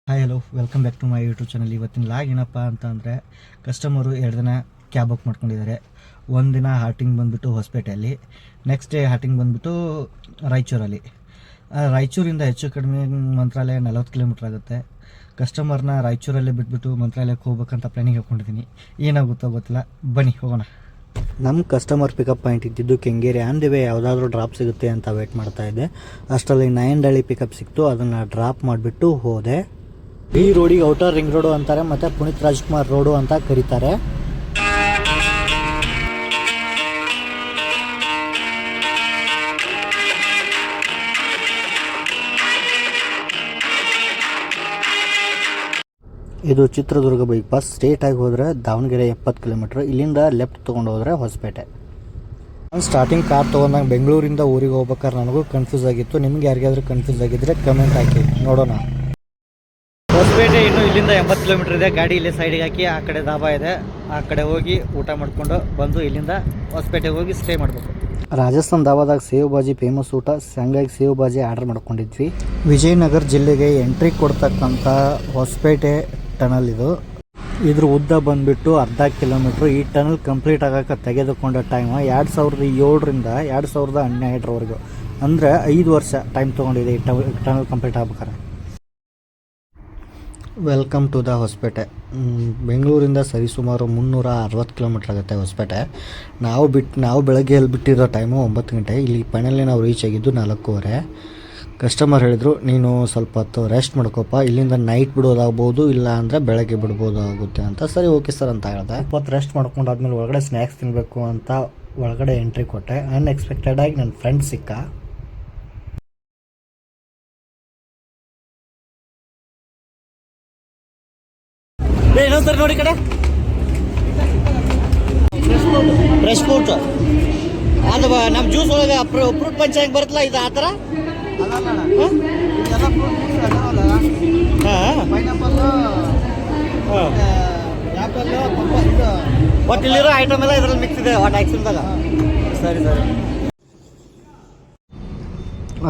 Hi hello welcome back to my YouTube channel. ಇವತ್ತಿನ vlog ಏನಪ್ಪ ಅಂತಂದರೆ ಕಸ್ಟಮರು 2 ದಿನ ಕ್ಯಾಬ್ ಬುಕ್ ಮಾಡ್ಕೊಂಡಿದ್ದಾರೆ. ಒಂದು ದಿನ ಹಾರ್ಟಿಂಗ್ ಬಂದುಬಿಟ್ಟು ಹೊಸಪೇಟೆಯಲ್ಲಿ, ನೆಕ್ಸ್ಟ್ ಡೇ ಹಾರ್ಟಿಂಗ್ ಬಂದುಬಿಟ್ಟು ರಾಯಚೂರಲ್ಲಿ. ರಾಯಚೂರಿಂದ ಹೆಚ್ಚು ಕಡಿಮೆ ಮಂತ್ರಾಲಯ 40 ಕಿಲೋಮೀಟ್ರ್ ಆಗುತ್ತೆ. ಕಸ್ಟಮರ್ನ ರಾಯಚೂರಲ್ಲೇ ಬಿಟ್ಬಿಟ್ಟು ಮಂತ್ರಾಲಯಕ್ಕೆ ಹೋಗ್ಬೇಕಂತ ಪ್ಲ್ಯಾನಿಂಗ್ ಹಾಕ್ಕೊಂಡಿದ್ದೀನಿ. ಏನಾಗುತ್ತೋ ಗೊತ್ತಿಲ್ಲ, ಬನ್ನಿ ಹೋಗೋಣ. ನಮ್ಮ ಕಸ್ಟಮರ್ ಪಿಕಪ್ ಪಾಯಿಂಟ್ ಇದ್ದಿದ್ದು ಕೆಂಗೇರಿ. ಆನ್ ದಿ ವೇ ಯಾವುದಾದ್ರೂ ಡ್ರಾಪ್ ಸಿಗುತ್ತೆ ಅಂತ ವೇಟ್ ಮಾಡ್ತಾ ಇದ್ದೆ. ಅಷ್ಟರಲ್ಲಿ ನಾಯಂಡಹಳ್ಳಿ ಪಿಕಪ್ ಸಿಕ್ತು, ಅದನ್ನು ಡ್ರಾಪ್ ಮಾಡಿಬಿಟ್ಟು ಹೋದೆ. ಈ ರೋಡಿಗೆ ಔಟರ್ ರಿಂಗ್ ರೋಡು ಅಂತಾರೆ, ಮತ್ತು ಪುನೀತ್ ರಾಜ್ಕುಮಾರ್ ರೋಡು ಅಂತ ಕರೀತಾರೆ. ಇದು ಚಿತ್ರದುರ್ಗ ಬೈಪಾಸ್. ಸ್ಟ್ರೇಟಾಗಿ ಹೋದರೆ ದಾವಣಗೆರೆ 70 ಕಿಲೋಮೀಟ್ರ್. ಇಲ್ಲಿಂದ ಲೆಫ್ಟ್ ತೊಗೊಂಡು ಹೋದರೆ ಹೊಸಪೇಟೆ. ನಾನು ಸ್ಟಾರ್ಟಿಂಗ್ ಕಾರ್ ತೊಗೊಂಡಾಗ ಬೆಂಗಳೂರಿಂದ ಊರಿಗೆ ಹೋಗ್ಬೇಕಾದ್ರೆ ನನಗೂ ಕನ್ಫ್ಯೂಸ್ ಆಗಿತ್ತು. ನಿಮ್ಗೆ ಯಾರಿಗಾದ್ರೂ ಕನ್ಫ್ಯೂಸ್ ಆಗಿದ್ದರೆ ಕಮೆಂಟ್ ಹಾಕಿ ನೋಡೋಣ. ಹೊಸಪೇಟೆ ಇನ್ನು ಇಲ್ಲಿಂದ 80 ಕಿಲೋಮೀಟ್ರ್ ಇದೆ. ಗಾಡಿ ಇಲ್ಲೇ ಸೈಡಿಗೆ ಹಾಕಿ, ಆ ಕಡೆ ಧಾಬಾ ಇದೆ, ಆ ಕಡೆ ಹೋಗಿ ಊಟ ಮಾಡಿಕೊಂಡು ಬಂದು ಇಲ್ಲಿಂದ ಹೊಸಪೇಟೆಗೆ ಹೋಗಿ ಸ್ಟೇ ಮಾಡಬೇಕು. ರಾಜಸ್ಥಾನ್ ಧಾಬಾದಾಗ ಸೇವ್ ಬಾಜಿ ಫೇಮಸ್ ಊಟ, ಹಂಗಾಗಿ ಸೇವ್ ಬಾಜಿ ಆರ್ಡರ್ ಮಾಡ್ಕೊಂಡಿದ್ವಿ. ವಿಜಯನಗರ ಜಿಲ್ಲೆಗೆ ಎಂಟ್ರಿ ಕೊಡ್ತಕ್ಕಂಥ ಹೊಸಪೇಟೆ ಟನಲ್ ಇದು. ಇದ್ರ ಉದ್ದ ಬಂದುಬಿಟ್ಟು 1/2 ಕಿಲೋಮೀಟ್ರ್. ಈ ಟನಲ್ ಕಂಪ್ಲೀಟ್ ಆಗೋಕ್ಕೆ ತೆಗೆದುಕೊಂಡ ಟೈಮ್ 2007ರಿಂದ 2012ರವರೆಗೂ, ಅಂದರೆ 5 ವರ್ಷ ಟೈಮ್ ತೊಗೊಂಡಿದೆ ಈ ಟನಲ್ ಕಂಪ್ಲೀಟ್ ಆಗ್ಬೇಕಾರೆ. Welcome to the Hosapete. ಬೆಂಗಳೂರಿಂದ ಸರಿಸುಮಾರು 360 ಕಿಲೋಮೀಟ್ರ್ ಆಗುತ್ತೆ ಹೊಸಪೇಟೆ. ನಾವು ಬೆಳಗ್ಗೆ ಎಲ್ಲಿ ಬಿಟ್ಟಿರೋ ಟೈಮು 9 ಗಂಟೆ. ಇಲ್ಲಿ ಫೈನಲಿ ನಾವು ರೀಚ್ ಆಗಿದ್ದು 4:15. ಕಸ್ಟಮರ್ ಹೇಳಿದರು, ನೀನು ಸ್ವಲ್ಪ ಹೊತ್ತು ರೆಸ್ಟ್ ಮಾಡ್ಕೋಪ್ಪ, ಇಲ್ಲಿಂದ ನೈಟ್ ಬಿಡೋದಾಗ್ಬೋದು, ಇಲ್ಲ ಅಂದರೆ ಬೆಳಗ್ಗೆ ಬಿಡ್ಬೋದಾಗುತ್ತೆ ಅಂತ. ಸರಿ ಓಕೆ ಸರ್ ಅಂತ ಹೇಳಿದೆ. ಹೊತ್ತು ರೆಸ್ಟ್ ಮಾಡ್ಕೊಂಡಾದ್ಮೇಲೆ ಒಳಗಡೆ ಸ್ನ್ಯಾಕ್ಸ್ ತಿನ್ನಬೇಕು ಅಂತ ಒಳಗಡೆ ಎಂಟ್ರಿ ಕೊಟ್ಟೆ. ಅನ್ಎಕ್ಸ್ಪೆಕ್ಟೆಡ್ ಆಗಿ ನನ್ನ ಫ್ರೆಂಡ್ ಸಿಕ್ಕ. ಇನ್ನೊಂದ್ಸರಿ ನೋಡಿ ಕಡೆ ಫ್ರೆಶ್ ಫ್ರೂಟ್ ಅದು ನಮ್ಮ ಜ್ಯೂಸ್ ಒಳಗೆ ಫ್ರೂಟ್ ಪಂಚ ಹೆಂಗೆ ಬರುತ್ತಲ್ಲ, ಇದು ಆ ಥರ. ಬಟ್ ಇಲ್ಲಿರೋ ಐಟಮ್ ಎಲ್ಲ ಇದರಲ್ಲಿ ಮಿಕ್ಸ್ ಇದೆ ಒಟ್ಟು ಐಸ್ಕ್ರೀಮ್ದಾಗ. ಸರಿ ಸರಿ.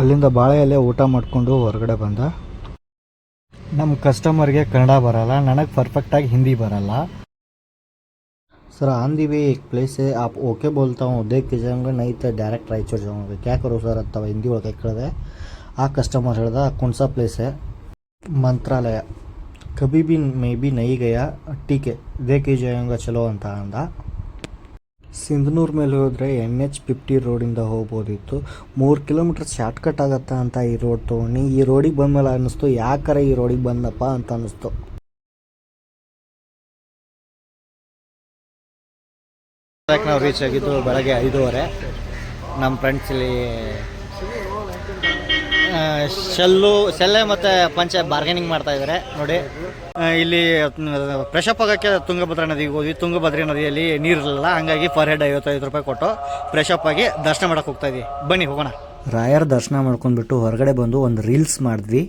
ಅಲ್ಲಿಂದ ಬಾಳೆ ಎಲೆ ಊಟ ಮಾಡಿಕೊಂಡು ಹೊರಗಡೆ ಬಂದ. ನಮ್ಮ ಕಸ್ಟಮರ್ಗೆ ಕನ್ನಡ ಬರಲ್ಲ, ನನಗೆ ಪರ್ಫೆಕ್ಟಾಗಿ ಹಿಂದಿ ಬರಲ್ಲ. सर आन दी वे एक प्लेस है, आप ओके बोलता हूँ देख के जाऊँगा, नहीं तो डायरेक्ट रायचूर जाऊँगा, क्या करो सर ಅಂತ ಹಿಂದಿ ಒಳಗೆ ಕೇಳಿದೆ. ಆ ಕಸ್ಟಮರ್ ಹೇಳ್ದ, कौन सा प्लेस है? ಮಂತ್ರಾಲಯ. कभी भी मैं भी नहीं गया, ठीक है देख के जाऊँगा चलो ಅಂತ ಅಂದ. ಸಿಂಧನೂರು ಮೇಲೆ ಹೋದರೆ NH50 ರೋಡಿಂದ ಹೋಗ್ಬೋದಿತ್ತು. 3 ಕಿಲೋಮೀಟರ್ ಶಾರ್ಟ್ಕಟ್ ಆಗತ್ತಾ ಅಂತ ಈ ರೋಡ್ ತೊಗೊಂಡು ಈ ರೋಡಿಗೆ ಬಂದಮೇಲೆ ಅನ್ನಿಸ್ತು, ಯಾಕರೆ ಈ ರೋಡಿಗೆ ಬಂದಪ್ಪ ಅಂತ ಅನ್ನಿಸ್ತು. ನಾವು ರೀಚ್ ಆಗಿದ್ದು ಬೆಳಗ್ಗೆ 5:15. ನಮ್ಮ ಫ್ರೆಂಡ್ಸ್ ಇಲ್ಲಿ ಶೆಲ್ಲೆ ಮತ್ತು ಪಂಚೆ ಬಾರ್ಗೇನಿಂಗ್ ಮಾಡ್ತಾ ಇದ್ದಾರೆ ನೋಡಿ. ಇಲ್ಲಿ ಫ್ರೆಶಪ್ ಆಗೋಕ್ಕೆ ತುಂಗಭದ್ರಾ ನದಿಗೆ ಹೋದ್ವಿ. ತುಂಗಭದ್ರಾ ನದಿಯಲ್ಲಿ ನೀರಿರಲಿಲ್ಲ, ಹಂಗಾಗಿ ಪರ್ ಹೆಡ್ 55 ರೂಪಾಯಿ ಕೊಟ್ಟು ಫ್ರೆಶಪ್ ಆಗಿ ದರ್ಶನ ಮಾಡೋಕೆ ಹೋಗ್ತಾ ಇದ್ವಿ. ಬನ್ನಿ ಹೋಗೋಣ. ರಾಯರ ದರ್ಶನ ಮಾಡ್ಕೊಂಡ್ಬಿಟ್ಟು ಹೊರಗಡೆ ಬಂದು ಒಂದು ರೀಲ್ಸ್ ಮಾಡಿದ್ವಿ.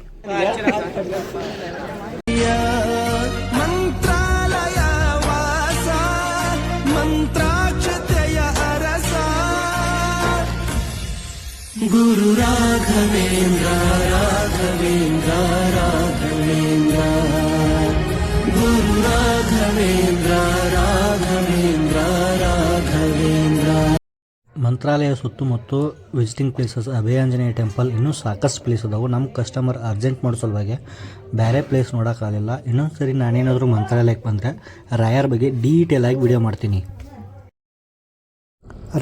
ಗುರು ರಾಘವೇಂದ್ರ ರಾಘವೇಂದ್ರ ರಾಘವೇಂದ್ರ, ಗುರು ರಾಘವೇಂದ್ರ ರಾಘವೇಂದ್ರ ರಾಘವೇಂದ್ರ. ಮಂತ್ರಾಲಯ ಸುತ್ತಮುತ್ತ ವಿಸಿಟಿಂಗ್ ಪ್ಲೇಸಸ್, ಅಭಯಾಂಜನೇಯ ಟೆಂಪಲ್, ಇನ್ನೂ ಸಾಕಷ್ಟು ಪ್ಲೇಸ್ ಅದಾವು. ನಮ್ಮ ಕಸ್ಟಮರ್ ಅರ್ಜೆಂಟ್ ಮಾಡೋ ಸಲುವಾಗಿ ಬೇರೆ ಪ್ಲೇಸ್ ನೋಡೋಕ್ಕಾಗಲಿಲ್ಲ. ಇನ್ನೊಂದು ಸರಿ ನಾನೇನಾದರೂ ಮಂತ್ರಾಲಯಕ್ಕೆ ಬಂದರೆ ರಾಯರ ಬಗ್ಗೆ ಡೀಟೇಲಾಗಿ ವಿಡಿಯೋ ಮಾಡ್ತೀನಿ.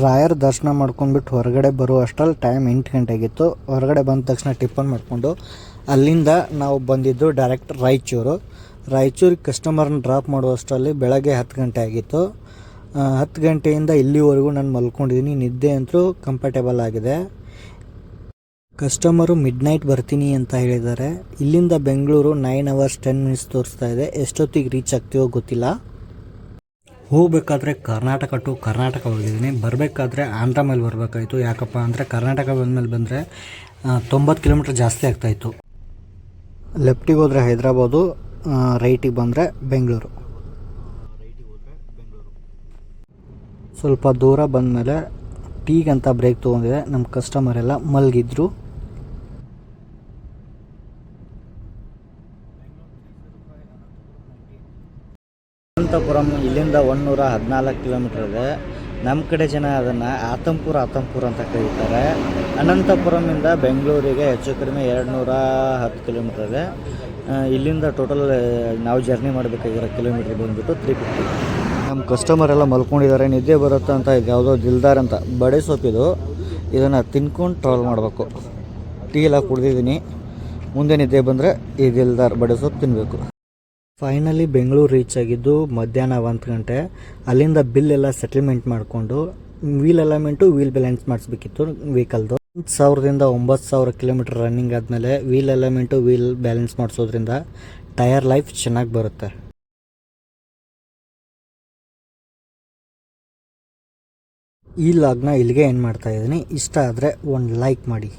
ರಾಯರ ದರ್ಶನ ಮಾಡ್ಕೊಂಡ್ಬಿಟ್ಟು ಹೊರಗಡೆ ಬರೋ ಅಷ್ಟರಲ್ಲಿ ಟೈಮ್ 8 ಗಂಟೆ ಆಗಿತ್ತು. ಹೊರಗಡೆ ಬಂದ ತಕ್ಷಣ ಟಿಫನ್ ಮಾಡಿಕೊಂಡು ಅಲ್ಲಿಂದ ನಾವು ಬಂದಿದ್ದು ಡೈರೆಕ್ಟ್ ರಾಯಚೂರಿಗೆ ಕಸ್ಟಮರ್ನ ಡ್ರಾಪ್ ಮಾಡುವಷ್ಟರಲ್ಲಿ ಬೆಳಗ್ಗೆ 10 ಗಂಟೆ ಆಗಿತ್ತು. 10 ಗಂಟೆಯಿಂದ ಇಲ್ಲಿವರೆಗೂ ನಾನು ಮಲ್ಕೊಂಡಿದ್ದೀನಿ. ನಿದ್ದೆ ಅಂತೂ ಕಂಫರ್ಟೇಬಲ್ ಆಗಿದೆ. ಕಸ್ಟಮರು ಮಿಡ್ನೈಟ್ ಬರ್ತೀನಿ ಅಂತ ಹೇಳಿದ್ದಾರೆ. ಇಲ್ಲಿಂದ ಬೆಂಗಳೂರು 9 hours 10 minutes ತೋರಿಸ್ತಾ ಇದೆ. ಎಷ್ಟೊತ್ತಿಗೆ ರೀಚ್ ಆಗ್ತೀವೋ ಗೊತ್ತಿಲ್ಲ. ಹೋಗಬೇಕಾದ್ರೆ ಕರ್ನಾಟಕ ಟು ಕರ್ನಾಟಕ ಹೋಗಿದ್ದೀನಿ. ಬರಬೇಕಾದ್ರೆ ಆಂಧ್ರ ಮೇಲೆ ಬರಬೇಕಾಯಿತು. ಯಾಕಪ್ಪ ಅಂದರೆ ಕರ್ನಾಟಕ ಬಂದಮೇಲೆ ಬಂದರೆ 90 ಕಿಲೋಮೀಟ್ರ್ ಜಾಸ್ತಿ ಆಗ್ತಾಯಿತ್ತು. ಲೆಫ್ಟಿಗೆ ಹೋದರೆ ಹೈದ್ರಾಬಾದು, ರೈಟಿಗೆ ಬಂದರೆ ಬೆಂಗಳೂರು. ಸ್ವಲ್ಪ ದೂರ ಬಂದಮೇಲೆ ಟೀಗಂತ ಬ್ರೇಕ್ ತೊಗೊಂಡಿದೆ. ನಮ್ಮ ಕಸ್ಟಮರ್ ಎಲ್ಲ ಮಲಗಿದ್ರು. ಅನಂತಪುರಂ ಇಲ್ಲಿಂದ 114 ಕಿಲೋಮೀಟ್ರ್ ಇದೆ. ನಮ್ಮ ಕಡೆ ಜನ ಅದನ್ನು ಆತಂಪುರ ಅಂತ ಕರೀತಾರೆ. ಅನಂತಪುರಮಿಂದ ಬೆಂಗಳೂರಿಗೆ ಹೆಚ್ಚು ಕಡಿಮೆ 210 ಕಿಲೋಮೀಟ್ರ್ ಇದೆ. ಇಲ್ಲಿಂದ ಟೋಟಲ್ ನಾವು ಜರ್ನಿ ಮಾಡಬೇಕಾಗಿರೋ ಕಿಲೋಮೀಟ್ರ್ ಬಂದುಬಿಟ್ಟು 350. ನಮ್ಮ ಕಸ್ಟಮರ್ ಎಲ್ಲ ಮಲ್ಕೊಂಡಿದ್ದಾರೆ, ನಿದ್ದೆ ಬರುತ್ತೆ ಅಂತ ಇದು ಯಾವುದೋ ದಿಲ್ದಾರ್ ಅಂತ ಬಡೆ ಸೊಪ್ಪಿದು. ಇದನ್ನು ತಿನ್ಕೊಂಡು ಟ್ರಾವೆಲ್ ಮಾಡಬೇಕು. ಟೀ ಎಲ್ಲ ಕುಡ್ದಿದ್ದೀನಿ, ಮುಂದೆ ನಿದ್ದೆ ಬಂದರೆ ಈ ದಿಲ್ದಾರ್ ಬಡೆ ಸೊಪ್ಪು ತಿನ್ನಬೇಕು. ಫೈನಲಿ ಬೆಂಗಳೂರು ರೀಚ್ ಆಗಿದ್ದು ಮಧ್ಯಾಹ್ನ 1 ಗಂಟೆ. ಅಲ್ಲಿಂದ ಬಿಲ್ ಎಲ್ಲ ಸೆಟಲ್ಮೆಂಟ್ ಮಾಡಿಕೊಂಡು ವೀಲ್ ಅಲೈನ್ಮೆಂಟು ವೀಲ್ ಬ್ಯಾಲೆನ್ಸ್ ಮಾಡಿಸ್ಬೇಕಿತ್ತು ವೆಹಿಕಲ್ದು. 1000ದಿಂದ 9000 ಕಿಲೋಮೀಟ್ರ್ ರನ್ನಿಂಗ್ ಆದಮೇಲೆ ವೀಲ್ ಅಲೈನ್ಮೆಂಟು ವೀಲ್ ಬ್ಯಾಲೆನ್ಸ್ ಮಾಡಿಸೋದ್ರಿಂದ ಟೈರ್ ಲೈಫ್ ಚೆನ್ನಾಗಿ ಬರುತ್ತೆ. ಈ ಲಾಗ್ನ ಇಲ್ಲಿಗೆ ಏನು ಮಾಡ್ತಾಯಿದ್ದೀನಿ. ಇಷ್ಟ ಆದರೆ ಒಂದು ಲೈಕ್ ಮಾಡಿ.